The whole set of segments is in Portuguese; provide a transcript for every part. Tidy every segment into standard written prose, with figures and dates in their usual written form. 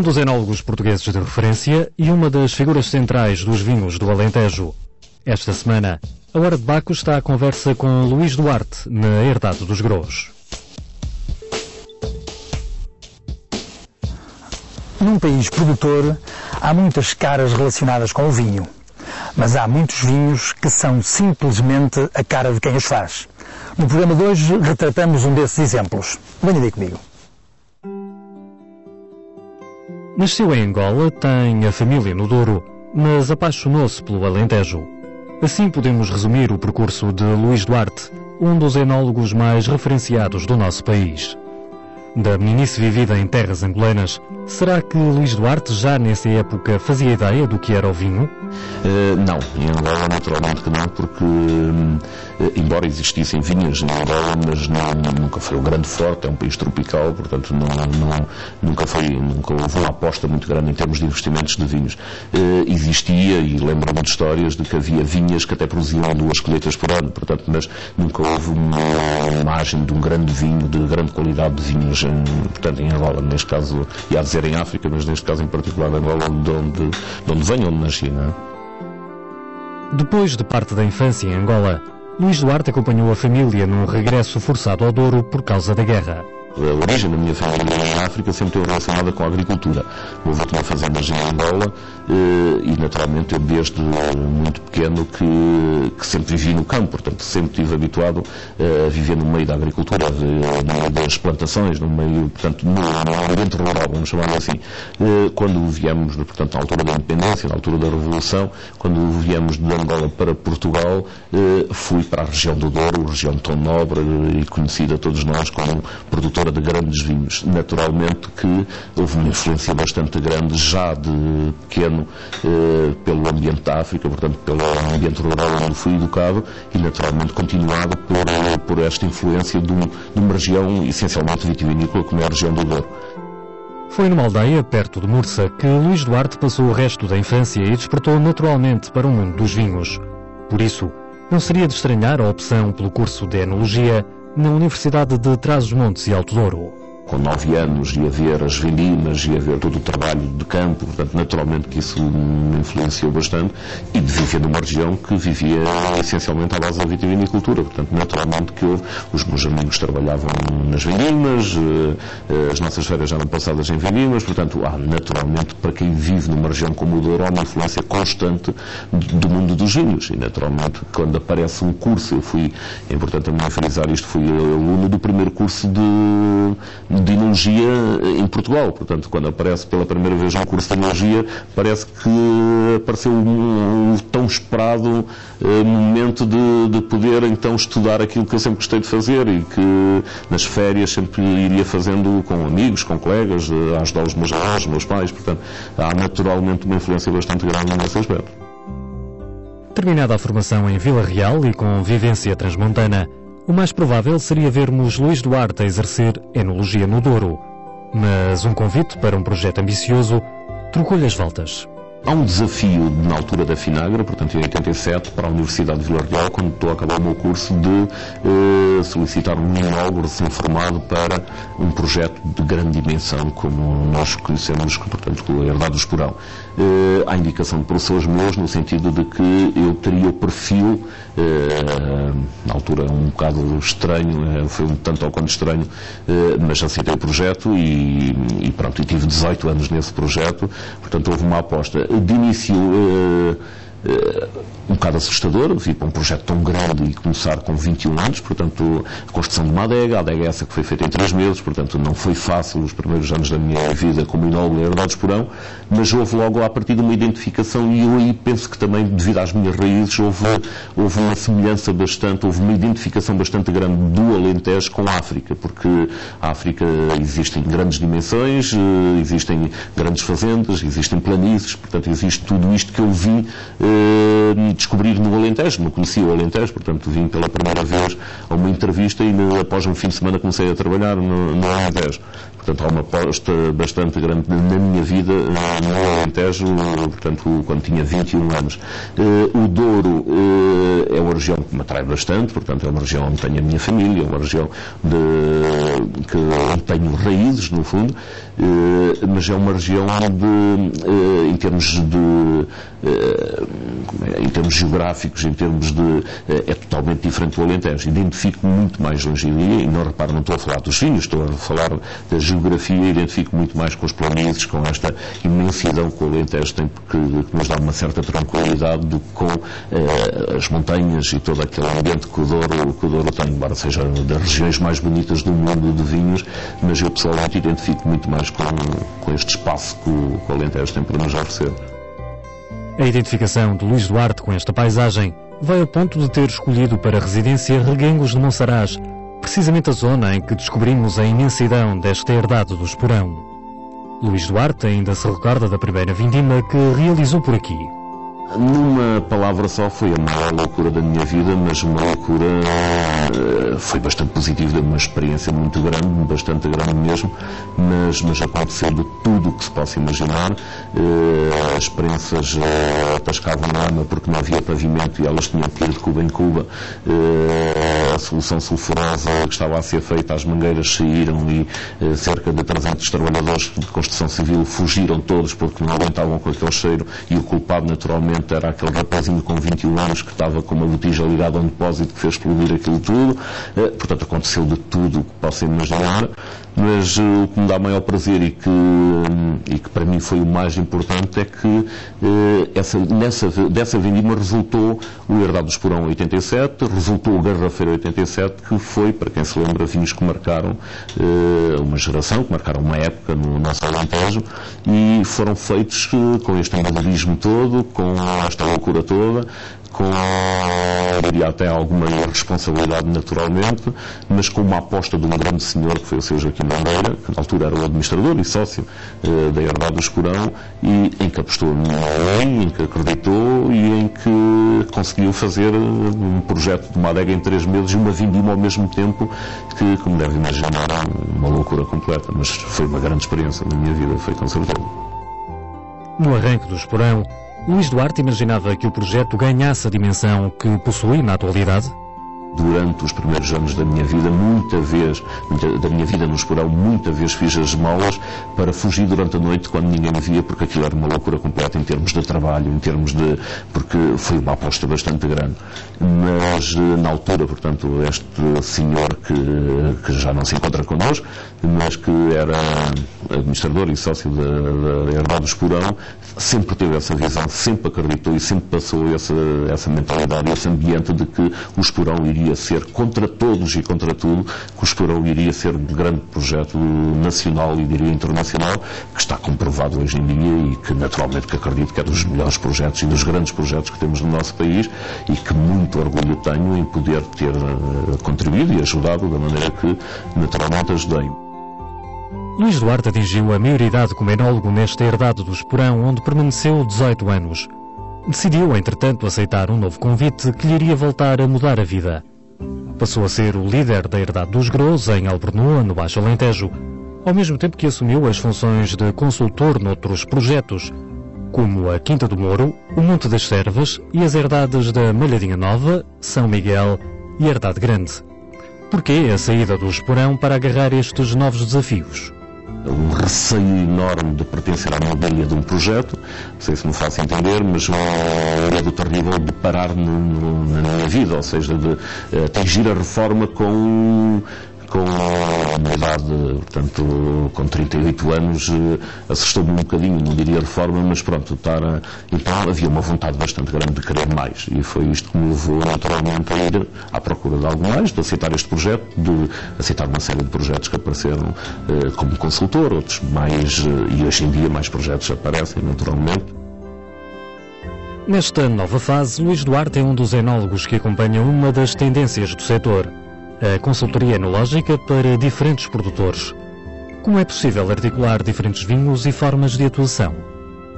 um dos enólogos portugueses de referência e uma das figuras centrais dos vinhos do Alentejo. Esta semana, a Hora de Baco está à conversa com Luís Duarte, na Herdade dos Grãos. Num país produtor, há muitas caras relacionadas com o vinho, mas há muitos vinhos que são simplesmente a cara de quem os faz. No programa de hoje retratamos um desses exemplos. Venha daí comigo. Nasceu em Angola, tem a família no Douro, mas apaixonou-se pelo Alentejo. Assim podemos resumir o percurso de Luís Duarte, um dos enólogos mais referenciados do nosso país. Da meninice vivida em terras angolanas, será que Luís Duarte já nessa época fazia ideia do que era o vinho? Não, em Angola naturalmente que não, porque embora existissem vinhas em Angola, mas nunca foi o grande forte, é um país tropical, portanto nunca houve uma aposta muito grande em termos de investimentos de vinhos. Existia, e lembro-me de histórias de que havia vinhas que até produziam 2 colheitas por ano, portanto, mas nunca houve uma imagem de um grande vinho, de grande qualidade de vinhos, portanto, em Angola, neste caso, ia dizer em África, mas neste caso em particular em Angola, de onde venho, onde nasci, não é? Depois de parte da infância em Angola, Luís Duarte acompanhou a família num regresso forçado ao Douro por causa da guerra. A origem da minha família em África sempre esteve relacionada com a agricultura. O meu avô tinha fazendas em Angola e, naturalmente, eu desde muito pequeno que sempre vivi no campo, portanto, sempre estive habituado a viver no meio da agricultura, no meio das plantações, no meio, portanto, no ambiente rural, vamos chamar assim. Quando viemos, portanto, na altura da independência, na altura da Revolução, quando viemos de Angola para Portugal, fui para a região do Douro, região tão nobre e conhecida a todos nós como produtora de grandes vinhos. Naturalmente que houve uma influência bastante grande já de pequeno pelo ambiente da África, portanto pelo ambiente rural onde fui educado e naturalmente continuado por esta influência de uma região essencialmente vitivinícola como é a região do Douro. Foi numa aldeia perto de Mursa que Luís Duarte passou o resto da infância e despertou naturalmente para o mundo dos vinhos. Por isso, não seria de estranhar a opção pelo curso de Enologia na Universidade de Trás-os-Montes e Alto Douro. Com 9 anos ia ver as vindimas, ia ver todo o trabalho de campo, portanto naturalmente que isso me influenciou bastante e de viver numa região que vivia essencialmente à base da vitivinicultura, portanto naturalmente que os meus amigos trabalhavam nas vindimas, as nossas férias eram passadas em vindimas, portanto naturalmente para quem vive numa região como o Douro há uma influência constante do mundo dos vinhos e naturalmente quando aparece um curso, é importante também frisar isto, fui aluno do primeiro curso de Enologia em Portugal, portanto quando aparece pela primeira vez um curso de Enologia parece que apareceu um tão esperado momento de poder então estudar aquilo que eu sempre gostei de fazer e que nas férias sempre iria fazendo com amigos, com colegas, a ajudar os meus avós, os meus pais, portanto há naturalmente uma influência bastante grande nesse aspecto. Terminada a formação em Vila Real e com vivência transmontana, o mais provável seria vermos Luís Duarte a exercer enologia no Douro. Mas um convite para um projeto ambicioso trocou-lhe as voltas. Há um desafio na altura da Finagra, portanto em 87, para a Universidade de Vila Real, quando estou a acabar o meu curso, de solicitar um enólogo recém-formado para um projeto de grande dimensão, como nós conhecemos, portanto, com a Herdade do Esporão. Há indicação de professores meus, no sentido de que eu teria o perfil, na altura um bocado estranho, foi um tanto ao quanto estranho, mas aceitei o projeto e pronto, e tive 18 anos nesse projeto, portanto houve uma aposta. De início um bocado assustador, vir para um projeto tão grande e começar com 21 anos, portanto, a construção de uma adega essa que foi feita em 3 meses, portanto, não foi fácil os primeiros anos da minha vida como enólogo na Herdade do Esporão, mas houve logo a partir de uma identificação e eu aí penso que também, devido às minhas raízes, houve uma semelhança bastante, houve uma identificação bastante grande do Alentejo com a África, porque a África existem grandes dimensões, existem grandes fazendas, existem planícies, portanto, existe tudo isto que eu vi descobrir no Alentejo, não conhecia o Alentejo, portanto vim pela primeira vez a uma entrevista e após um fim de semana comecei a trabalhar no Alentejo. Portanto, há uma aposta bastante grande na minha vida no Alentejo, portanto, quando tinha 21 anos. O Douro é uma região que me atrai bastante, portanto, é uma região onde tenho a minha família, é uma região onde tenho raízes, no fundo, mas é uma região onde, em termos geográficos, é totalmente diferente do Alentejo. Identifico muito mais hoje em dia, e não reparo, não estou a falar dos vinhos, estou a falar da geografia, identifico muito mais com os planícies, com esta imensidão que o Alentejo tem, que nos dá uma certa tranquilidade, do que com as montanhas e todo aquele ambiente que o Douro tem, embora seja das regiões mais bonitas do mundo de vinhos, mas eu pessoalmente identifico muito mais com este espaço que o Alentejo tem para nos oferecer. A identificação de Luís Duarte com esta paisagem vai ao ponto de ter escolhido para residência Reguengos de Monsaraz, precisamente a zona em que descobrimos a imensidão desta herdade do Esporão. Luís Duarte ainda se recorda da primeira vindima que realizou por aqui. Numa palavra só, foi a maior loucura da minha vida, mas uma loucura, foi bastante positiva, uma experiência muito grande, bastante grande mesmo, mas aconteceu de tudo o que se possa imaginar. As prensas atascavam na arma porque não havia pavimento e elas tinham que ir de cuba em cuba. A solução sulfurosa que estava a ser feita, as mangueiras saíram e cerca de 300 trabalhadores de construção civil fugiram todos porque não aguentavam com aquele cheiro, e o culpado, naturalmente, era aquele rapazinho com 21 anos que estava com uma botija ligada a um depósito que fez explodir aquilo tudo. Portanto, aconteceu de tudo o que possa imaginar, mas o que me dá maior prazer e que para mim foi o mais importante é que dessa vindima resultou o Herdade do Esporão 87, resultou o Garrafeiro 87, que foi, para quem se lembra, vinhos que marcaram uma geração, que marcaram uma época no nosso Alentejo, e foram feitos com este embaderismo todo, com esta loucura toda, diria até alguma irresponsabilidade, naturalmente, mas com uma aposta de um grande senhor, que foi o Sr. Joaquim Bandeira, que na altura era o administrador e sócio da Herdade do Esporão, e em que apostou em que acreditou e em que conseguiu fazer um projeto de uma adega em 3 meses e uma vindima ao mesmo tempo, que, como deve imaginar, uma loucura completa, mas foi uma grande experiência na minha vida, foi com certeza. No arranque do Esporão, Luís Duarte imaginava que o projeto ganhasse a dimensão que possui na atualidade? Durante os primeiros anos da minha vida, da minha vida no Esporão, muita vez fiz as malas para fugir durante a noite quando ninguém me via, porque aquilo era uma loucura completa em termos de trabalho, porque foi uma aposta bastante grande. Mas na altura, portanto, este senhor que já não se encontra connosco, mas que era administrador e sócio da Herdade do Esporão, sempre teve essa visão, sempre acreditou e sempre passou essa mentalidade, esse ambiente de que o Esporão iria ser, contra todos e contra tudo, que o Esporão iria ser um grande projeto nacional e diria internacional, que está comprovado hoje em dia e que naturalmente que acredito que é dos melhores projetos e dos grandes projetos que temos no nosso país, e que muito orgulho tenho em poder ter contribuído e ajudado da maneira que naturalmente ajudei. Luís Duarte atingiu a maioridade como enólogo nesta Herdade do Esporão, onde permaneceu 18 anos. Decidiu, entretanto, aceitar um novo convite que lhe iria voltar a mudar a vida. Passou a ser o líder da Herdade dos Grós, em Albernoa, no Baixo Alentejo, ao mesmo tempo que assumiu as funções de consultor noutros projetos, como a Quinta do Moro, o Monte das Servas e as herdades da Malhadinha Nova, São Miguel e Herdade Grande. Porquê a saída do Esporão para agarrar estes novos desafios? Um receio enorme de pertencer à mobília de um projeto, não sei se me faço entender, mas um medo terrível de parar na minha vida, ou seja, de atingir a reforma com uma idade, portanto, com 38 anos, assustou-me um bocadinho, não diria reforma, mas pronto, então havia uma vontade bastante grande de querer mais, e foi isto que me levou naturalmente a ir à procura de algo mais, de aceitar este projeto, de aceitar uma série de projetos que apareceram como consultor, outros mais, e hoje em dia mais projetos aparecem naturalmente. Nesta nova fase, Luís Duarte é um dos enólogos que acompanham uma das tendências do setor, a consultoria enológica para diferentes produtores. Como é possível articular diferentes vinhos e formas de atuação?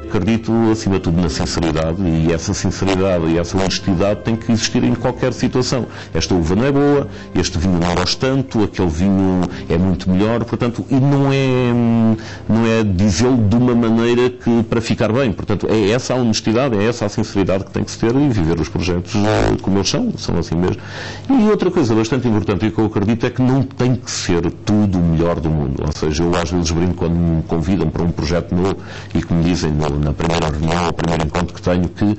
Acredito, acima de tudo, na sinceridade, e essa sinceridade e essa honestidade tem que existir em qualquer situação. Esta uva não é boa, este vinho não gosto tanto, aquele vinho é muito melhor, portanto, e não é dizê-lo de uma maneira que para ficar bem. Portanto, é essa a honestidade, é essa a sinceridade que tem que se ter e viver os projetos como eles são assim mesmo. E outra coisa bastante importante e que eu acredito é que não tem que ser tudo o melhor do mundo. Ou seja, eu às vezes brinco quando me convidam para um projeto novo e que me dizem na primeira reunião, o primeiro encontro que tenho, que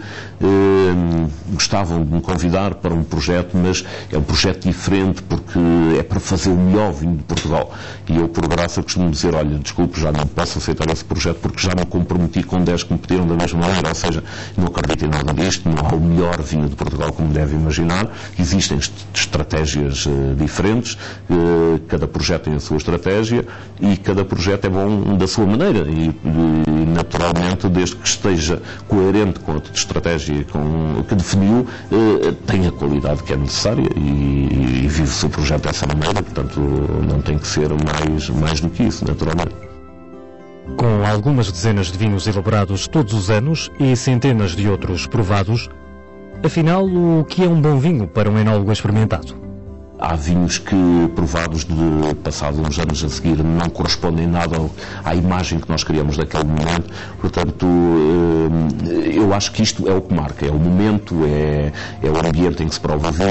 gostavam de me convidar para um projeto, mas é um projeto diferente porque é para fazer o melhor vinho de Portugal. E eu, por graça, costumo dizer, olha, desculpe, já não posso aceitar esse projeto porque já me comprometi com 10 que me pediram da mesma maneira. Ou seja, não acredito em nada disto, não há o melhor vinho de Portugal, como deve imaginar. Existem estratégias diferentes, cada projeto tem a sua estratégia e cada projeto é bom da sua maneira e naturalmente, desde que esteja coerente com a estratégia que definiu, tem a qualidade que é necessária e vive o seu projeto dessa maneira, portanto não tem que ser mais do que isso, naturalmente. Com algumas dezenas de vinhos elaborados todos os anos e centenas de outros provados, afinal, o que é um bom vinho para um enólogo experimentado? Há vinhos que, provados de passados uns anos a seguir, não correspondem nada à imagem que nós criamos daquele momento. Portanto, eu acho que isto é o que marca. É o momento, é o ambiente em que se prova o vinho,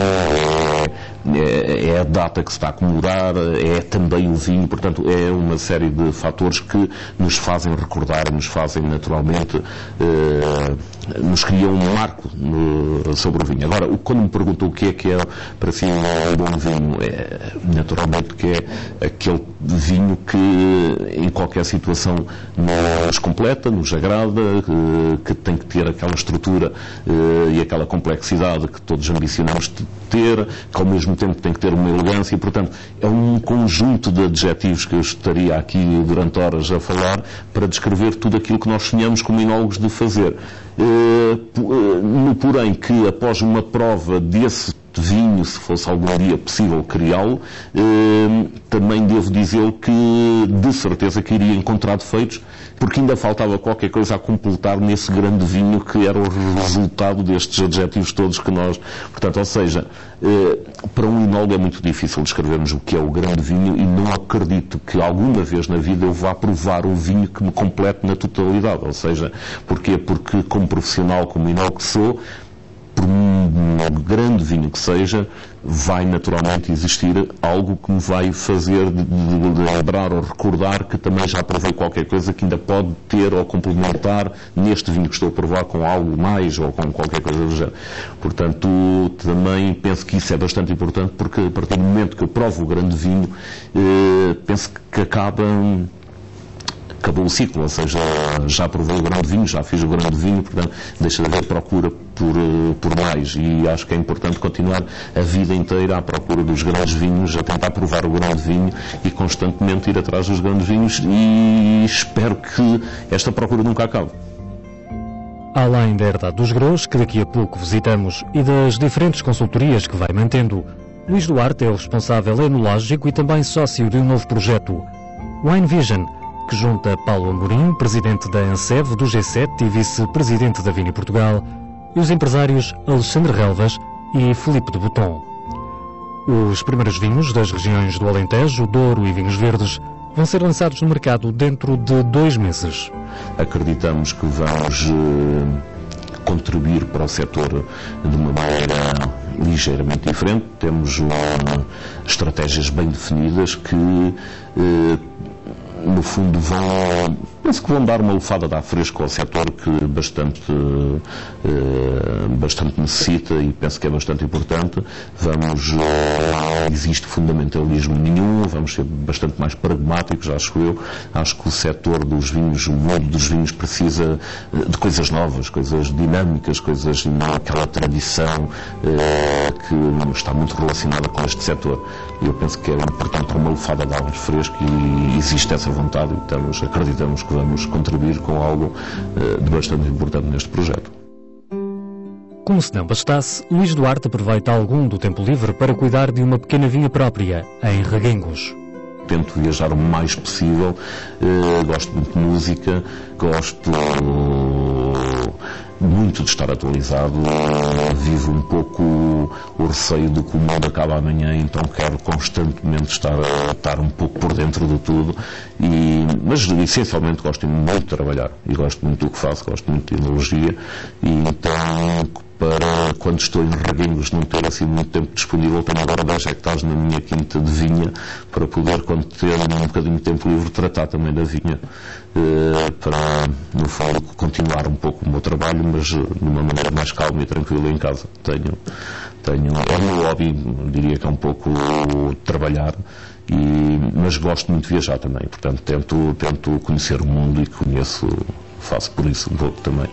é a data que se está a comemorar, é também o vinho. Portanto, é uma série de fatores que nos fazem recordar, nos fazem naturalmente, nos criam um marco sobre o vinho. Agora, quando me perguntam o que é para si um bom vinho, naturalmente que é aquele vinho que em qualquer situação nos completa, nos agrada, que tem que ter aquela estrutura e aquela complexidade que todos ambicionamos de ter, que ao mesmo tempo tem que ter uma elegância, e portanto é um conjunto de adjetivos que eu estaria aqui durante horas a falar para descrever tudo aquilo que nós sonhamos como enólogos de fazer. No porém que após uma prova desse vinho, se fosse algum dia possível criá-lo, também devo dizer que de certeza que iria encontrar defeitos, porque ainda faltava qualquer coisa a completar nesse grande vinho que era o resultado destes adjetivos todos que nós... Portanto, ou seja, para um enólogo é muito difícil descrevermos o que é o grande vinho e não acredito que alguma vez na vida eu vá provar um vinho que me complete na totalidade. Ou seja, porquê? Porque como profissional, como enólogo que sou, por um grande vinho que seja, vai naturalmente existir algo que me vai fazer de lembrar ou recordar que também já provei qualquer coisa que ainda pode ter ou complementar neste vinho que estou a provar com algo mais ou com qualquer coisa do género. Portanto, também penso que isso é bastante importante porque a partir do momento que eu provo o grande vinho, penso que acabou o ciclo, ou seja, já provei o grande vinho, já fiz o grande vinho, portanto, deixa de haver procura por mais, e acho que é importante continuar a vida inteira à procura dos grandes vinhos, a tentar provar o grande vinho e constantemente ir atrás dos grandes vinhos, e espero que esta procura nunca acabe. Além da herdade dos Grãos, que daqui a pouco visitamos, e das diferentes consultorias que vai mantendo, Luís Duarte é o responsável enológico e também sócio de um novo projeto, Wine Vision, que junta Paulo Amorim, presidente da ANSEV, do G7 e vice-presidente da Vini Portugal, e os empresários Alexandre Relvas e Filipe de Botton. Os primeiros vinhos das regiões do Alentejo, Douro e Vinhos Verdes vão ser lançados no mercado dentro de 2 meses. Acreditamos que vamos contribuir para o setor de uma maneira ligeiramente diferente. Temos estratégias bem definidas que no fundo penso que vão dar uma lufada de ar fresco ao setor que bastante necessita, e penso que é bastante importante. Não existe fundamentalismo nenhum, vamos ser bastante mais pragmáticos, acho eu. Acho que o setor dos vinhos, o mundo dos vinhos precisa de coisas novas, coisas dinâmicas, coisas, não aquela tradição que está muito relacionada com este setor. Eu penso que é importante uma lufada de ar fresco e existe essa vontade e acreditamos que vamos contribuir com algo de bastante importante neste projeto. Como se não bastasse, Luís Duarte aproveita algum do tempo livre para cuidar de uma pequena vinha própria, em Reguengos. Tento viajar o mais possível, gosto muito de música, gosto muito de estar atualizado, vivo um pouco o receio de que o mundo acaba amanhã, então quero constantemente estar um pouco por dentro de tudo, mas essencialmente gosto muito de trabalhar e gosto muito do que faço, gosto muito de enologia, e então, para quando estou em reguengos não ter assim muito tempo disponível, tenho agora 10 hectares na minha quinta de vinha, para poder, quando ter um bocadinho de tempo livre, tratar também da vinha, para, no fundo, continuar um pouco o meu trabalho, mas de uma maneira mais calma e tranquila em casa. É o meu hobby, diria que é um pouco trabalhar, mas gosto muito de viajar também, portanto tento conhecer o mundo e faço por isso um pouco também.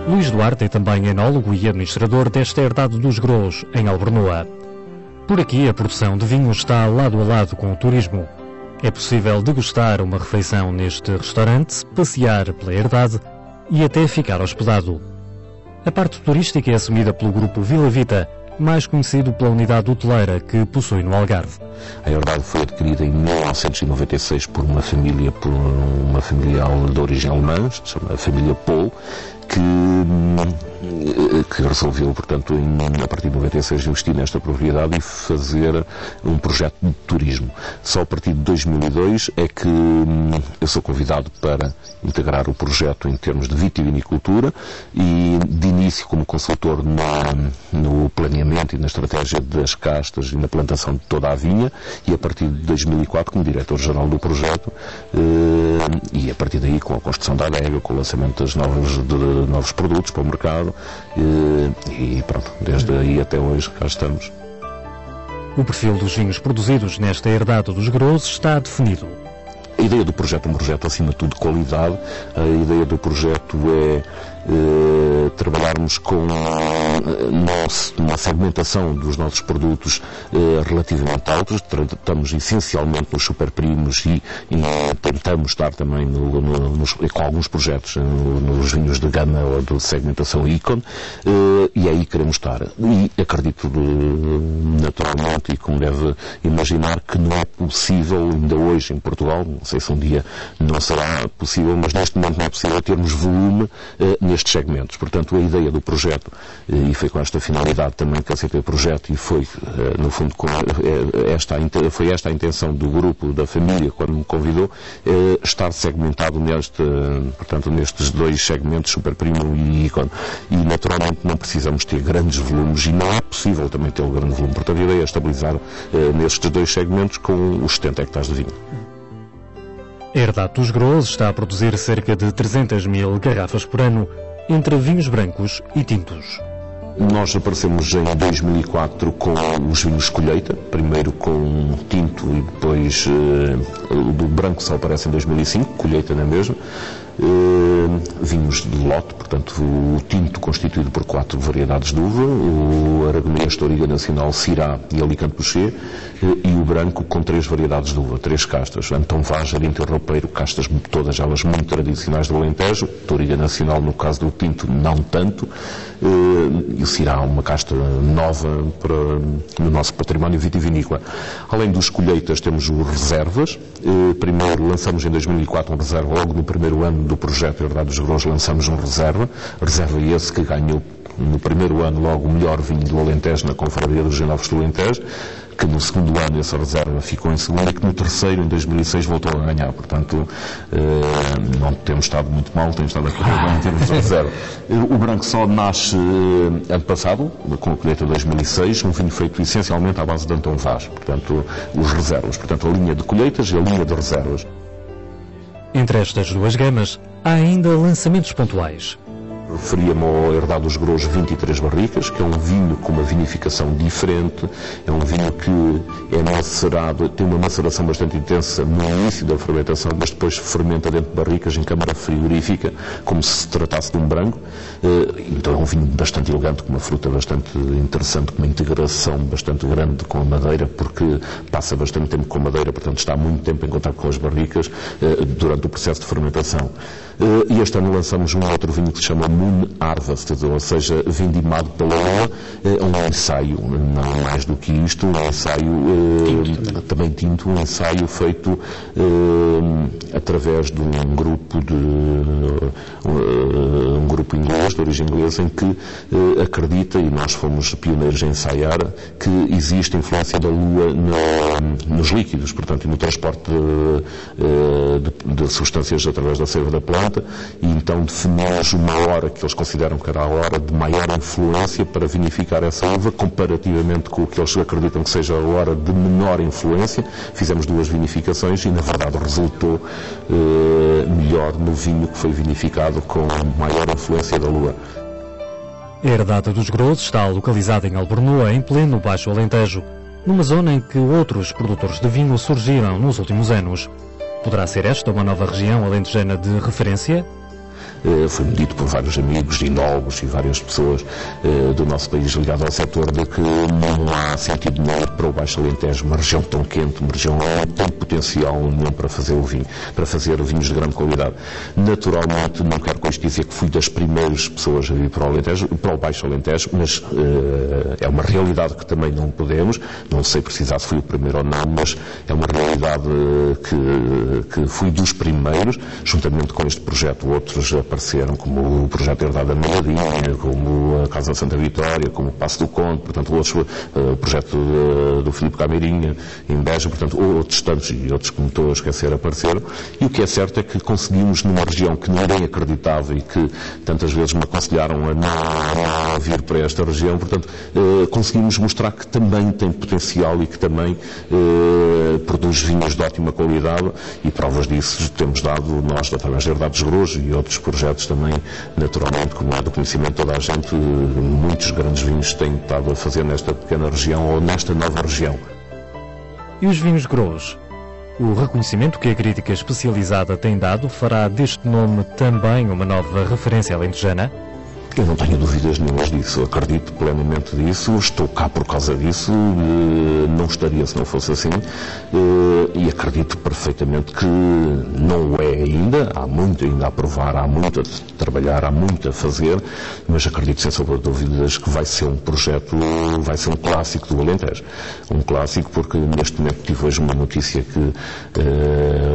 Luís Duarte é também enólogo e administrador desta herdade dos Grôs, em Albernoa. Por aqui, a produção de vinho está lado a lado com o turismo. É possível degustar uma refeição neste restaurante, passear pela herdade e até ficar hospedado. A parte turística é assumida pelo grupo Vila Vita, mais conhecido pela unidade hoteleira que possui no Algarve. A herdade foi adquirida em 1996 por uma família de origem alemã, chamada família Pohl, que resolveu, portanto, a partir de 96, investir nesta propriedade e fazer um projeto de turismo. Só a partir de 2002 é que eu sou convidado para integrar o projeto em termos de vitivinicultura e, de início, como consultor no planeamento e na estratégia das castas e na plantação de toda a vinha, e a partir de 2004 como diretor-geral do projeto, e a partir daí com a construção da adega, com o lançamento de novos produtos para o mercado, e pronto, desde aí até hoje cá estamos. O perfil dos vinhos produzidos nesta herdade dos Grôs está definido. A ideia do projeto é um projeto acima de tudo de qualidade. A ideia do projeto é trabalharmos com uma segmentação dos nossos produtos relativamente altos. Tratamos essencialmente nos superprimos e tentamos estar também com alguns projetos nos vinhos de gama ou de segmentação ícone, e aí queremos estar. E acredito naturalmente, e como deve imaginar, que não é possível ainda hoje em Portugal, não sei se um dia não será possível, mas neste momento não é possível termos volume nestes segmentos. Portanto, a ideia do projeto, e foi com esta finalidade também que aceitei o projeto, e foi, no fundo, foi esta a intenção do grupo, da família, quando me convidou, estar segmentado nestes dois segmentos, superprimo e ícone. E, naturalmente, não precisamos ter grandes volumes, e não é possível também ter um grande volume. Portanto, a ideia é estabilizar nestes dois segmentos com os 70 hectares de vinho. A herdade dos Grôs está a produzir cerca de 300 mil garrafas por ano, entre vinhos brancos e tintos. Nós aparecemos em 2004 com os vinhos colheita, primeiro com tinto e depois o do branco só aparece em 2005, colheita não é mesmo. Vinhos de lote, portanto o tinto constituído por 4 variedades de uva, o Aragonês, Touriga Nacional, Syrah e Alicante Bouschet, e o branco com 3 variedades de uva, 3 castas, Antão Vaz, Arinto Roupeiro, castas todas elas muito tradicionais do Alentejo, Touriga Nacional no caso do tinto não tanto, e o Syrah uma casta nova no nosso património vitivinícola. Além dos colheitas temos os reservas. Primeiro lançamos em 2004 um reserva, logo no primeiro ano do projeto Herdade dos Grôs lançamos um reserva esse que ganhou no primeiro ano logo o melhor vinho do Alentejo na Confraria dos Genovos do Alentejo, que no segundo ano essa reserva ficou em segundo e que no terceiro, em 2006, voltou a ganhar. Portanto, não temos estado muito mal, temos estado a correr bem em termos de reserva. O branco só nasce ano passado, com a colheita de 2006, um vinho feito essencialmente à base de Antão Vaz, portanto, os reservas, portanto, a linha de colheitas e a linha de reservas. Entre estas duas gamas, há ainda lançamentos pontuais. Referia-me ao Herdade dos Grous 23 barricas, que é um vinho com uma vinificação diferente, é um vinho que é macerado, tem uma maceração bastante intensa no início da fermentação, mas depois fermenta dentro de barricas em câmara frigorífica, como se tratasse de um branco. Então é um vinho bastante elegante, com uma fruta bastante interessante, com uma integração bastante grande com a madeira, porque passa bastante tempo com a madeira, portanto está há muito tempo em contato com as barricas durante o processo de fermentação. E este ano lançamos um outro vinho que se chama Moon Harvest, ou seja, vindimado pela lua. É um ensaio, não mais do que isto, um ensaio também tinto, um ensaio feito através de um grupo inglês, de origem inglesa, em que acredita, e nós fomos pioneiros em ensaiar, que existe influência da lua nos líquidos, portanto, e no transporte de substâncias através da seiva da planta, e então definimos uma hora que eles consideram que era a hora de maior influência para vinificar essa uva, comparativamente com o que eles acreditam que seja a hora de menor influência. Fizemos 2 vinificações e, na verdade, resultou melhor no vinho que foi vinificado com maior influência da lua. A Herdade dos Grous está localizada em Albornoa, em pleno Baixo Alentejo, numa zona em que outros produtores de vinho surgiram nos últimos anos. Poderá ser esta uma nova região alentejana de referência? Foi-me dito por vários amigos, enólogos e várias pessoas do nosso país ligados ao setor, de que não há sentido nenhum para o Baixo Alentejo, uma região tão quente, uma região que tem potencial nenhum para fazer o vinho, para fazer vinhos de grande qualidade. Naturalmente, não quero com isto dizer que fui das primeiras pessoas a vir para o Alentejo, para o Baixo Alentejo, mas é uma realidade que também não podemos, não sei precisar se fui o primeiro ou não, mas é uma realidade que fui dos primeiros, juntamente com este projeto. Outros apareceram, como o projeto Herdade da Meladinha, como a Casa Santa Vitória, como o Passo do Conde, portanto, outros, o projeto do Filipe Cameirinha, em Beja, portanto, outros tantos e outros que me estou a esquecer apareceram. E o que é certo é que conseguimos, numa região que ninguém acreditava e que tantas vezes me aconselharam a não vir para esta região, portanto, conseguimos mostrar que também tem potencial e que também produz vinhos de ótima qualidade, e provas disso temos dado nós, através da Herdade dos Grous e outros projetos também, naturalmente, como é do conhecimento de toda a gente, muitos grandes vinhos têm estado a fazer nesta pequena região ou nesta nova região. E os vinhos Grous? O reconhecimento que a crítica especializada tem dado fará deste nome também uma nova referência alentejana? Eu não tenho dúvidas nenhumas disso, acredito plenamente disso, estou cá por causa disso, não estaria se não fosse assim, e acredito perfeitamente que não é ainda, há muito ainda a provar, há muito a trabalhar, há muito a fazer, mas acredito sem sombra de dúvidas que vai ser um projeto, vai ser um clássico do Alentejo. Um clássico porque neste momento tive hoje uma notícia que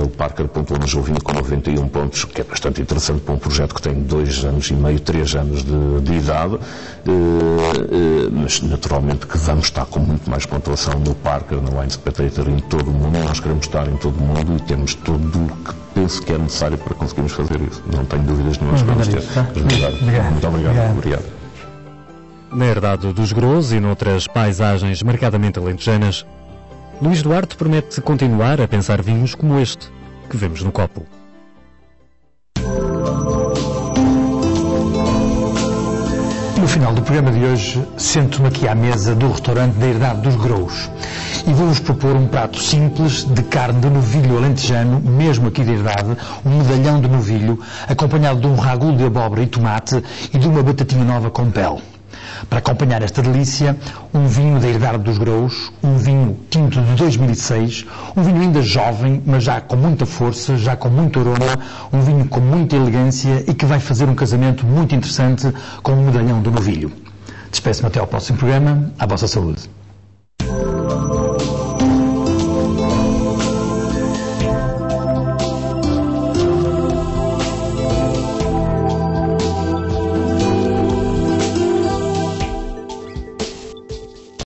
o Parker pontuou-nos o vinho com 91 pontos, que é bastante interessante para um projeto que tem 2 anos e meio, 3 anos de idade, mas naturalmente que vamos estar com muito mais pontuação no Parker, no Wine Spectator, em todo o mundo. Nós queremos estar em todo o mundo e temos tudo o que penso que é necessário para conseguirmos fazer isso. Não tenho dúvidas nenhumas que vamos ter. Muito obrigado. Na Herdade dos Grous e noutras paisagens marcadamente alentejanas, Luís Duarte promete continuar a pensar vinhos como este que vemos no copo. No final do programa de hoje, sento-me aqui à mesa do restaurante da Herdade dos Grous e vou-vos propor um prato simples de carne de novilho alentejano, mesmo aqui da Herdade, um medalhão de novilho, acompanhado de um ragu de abóbora e tomate e de uma batatinha nova com pele. Para acompanhar esta delícia, um vinho da Herdade dos Grous, um vinho tinto de 2006, um vinho ainda jovem, mas já com muita força, já com muito aroma, um vinho com muita elegância e que vai fazer um casamento muito interessante com um medalhão do novilho. Despeço-me até ao próximo programa. À vossa saúde.